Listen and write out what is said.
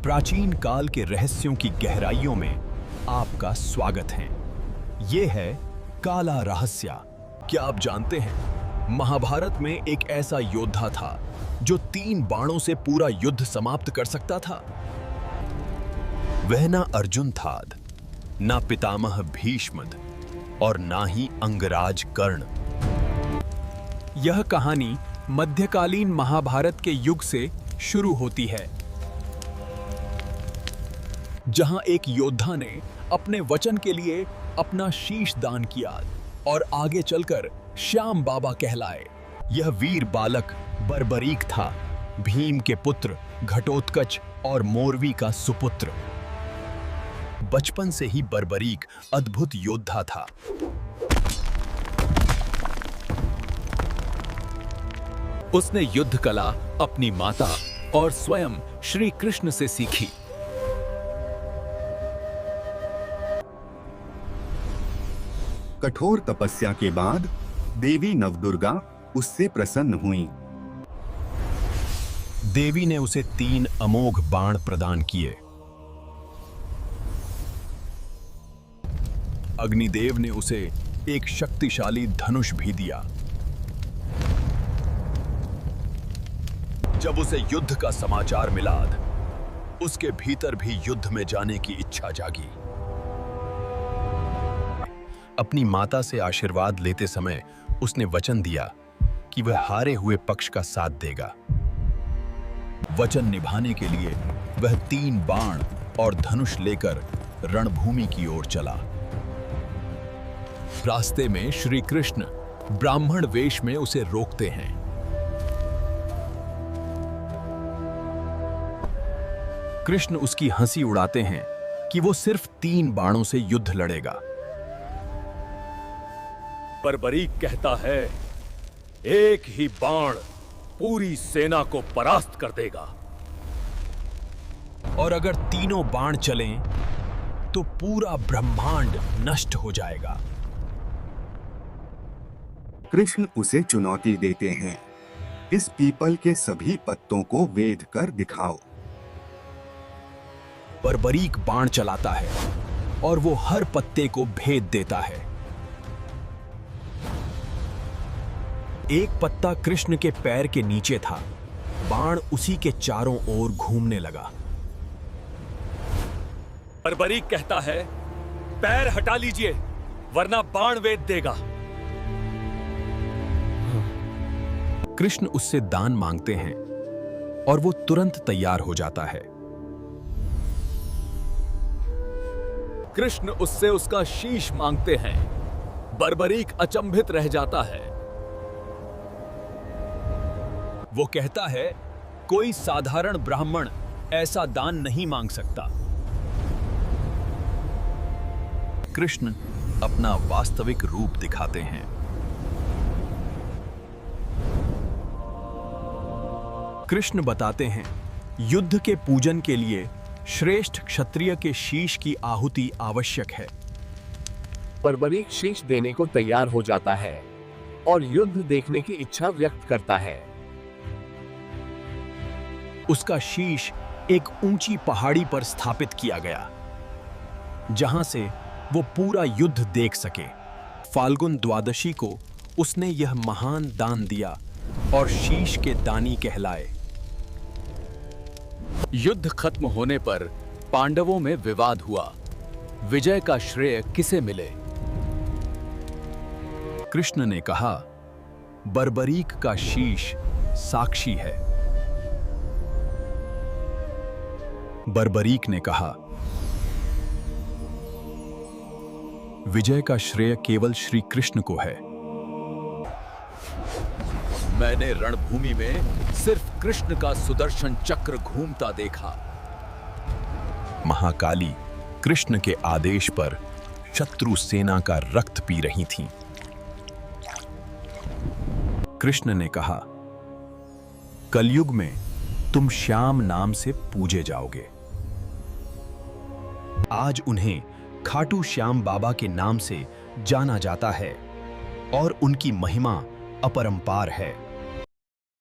प्राचीन काल के रहस्यों की गहराइयों में आपका स्वागत है। ये है काला रहस्य। क्या आप जानते हैं, महाभारत में एक ऐसा योद्धा था जो 3 बाणों से पूरा युद्ध समाप्त कर सकता था। वह ना अर्जुन था, ना पितामह भीष्म और ना ही अंगराज कर्ण। यह कहानी मध्यकालीन महाभारत के युग से शुरू होती है, जहां एक योद्धा ने अपने वचन के लिए अपना शीश दान किया और आगे चलकर श्याम बाबा कहलाए। यह वीर बालक बर्बरीक था, भीम के पुत्र घटोत्कच और मोरवी का सुपुत्र। बचपन से ही बर्बरीक अद्भुत योद्धा था। उसने युद्ध कला अपनी माता और स्वयं श्री कृष्ण से सीखी। कठोर तपस्या के बाद देवी नवदुर्गा उससे प्रसन्न हुई। देवी ने उसे 3 अमोघ बाण प्रदान किए। अग्निदेव ने उसे एक शक्तिशाली धनुष भी दिया। जब उसे युद्ध का समाचार मिला, उसके भीतर भी युद्ध में जाने की इच्छा जागी। अपनी माता से आशीर्वाद लेते समय उसने वचन दिया कि वह हारे हुए पक्ष का साथ देगा। वचन निभाने के लिए वह 3 बाण और धनुष लेकर रणभूमि की ओर चला। रास्ते में श्री कृष्ण ब्राह्मण वेश में उसे रोकते हैं। कृष्ण उसकी हंसी उड़ाते हैं कि वो सिर्फ 3 बाणों से युद्ध लड़ेगा। बर्बरीक कहता है, एक ही बाण पूरी सेना को परास्त कर देगा। और अगर तीनों बाण चलें तो पूरा ब्रह्मांड नष्ट हो जाएगा। कृष्ण उसे चुनौती देते हैं, इस पीपल के सभी पत्तों को वेद कर दिखाओ। बर्बरीक बाण चलाता है और वो हर पत्ते को भेद देता है। एक पत्ता कृष्ण के पैर के नीचे था। बाण उसी के चारों ओर घूमने लगा। बर्बरीक कहता है, पैर हटा लीजिए वरना बाण वेद देगा। कृष्ण उससे दान मांगते हैं और वो तुरंत तैयार हो जाता है। कृष्ण उससे उसका शीश मांगते हैं। बर्बरीक अचंभित रह जाता है। वो कहता है, कोई साधारण ब्राह्मण ऐसा दान नहीं मांग सकता। कृष्ण अपना वास्तविक रूप दिखाते हैं। कृष्ण बताते हैं, युद्ध के पूजन के लिए श्रेष्ठ क्षत्रिय के शीश की आहुति आवश्यक है। बर्बरीक शीश देने को तैयार हो जाता है और युद्ध देखने की इच्छा व्यक्त करता है। उसका शीश एक ऊंची पहाड़ी पर स्थापित किया गया, जहां से वो पूरा युद्ध देख सके। फाल्गुन द्वादशी को उसने यह महान दान दिया और शीश के दानी कहलाए। युद्ध खत्म होने पर पांडवों में विवाद हुआ। विजय का श्रेय किसे मिले? कृष्ण ने कहा, बर्बरीक का शीश साक्षी है। बर्बरीक ने कहा, विजय का श्रेय केवल श्री कृष्ण को है। मैंने रणभूमि में सिर्फ कृष्ण का सुदर्शन चक्र घूमता देखा। महाकाली कृष्ण के आदेश पर शत्रु सेना का रक्त पी रही थीं। कृष्ण ने कहा, कलयुग में तुम श्याम नाम से पूजे जाओगे। आज उन्हें खाटू श्याम बाबा के नाम से जाना जाता है और उनकी महिमा अपरंपार है।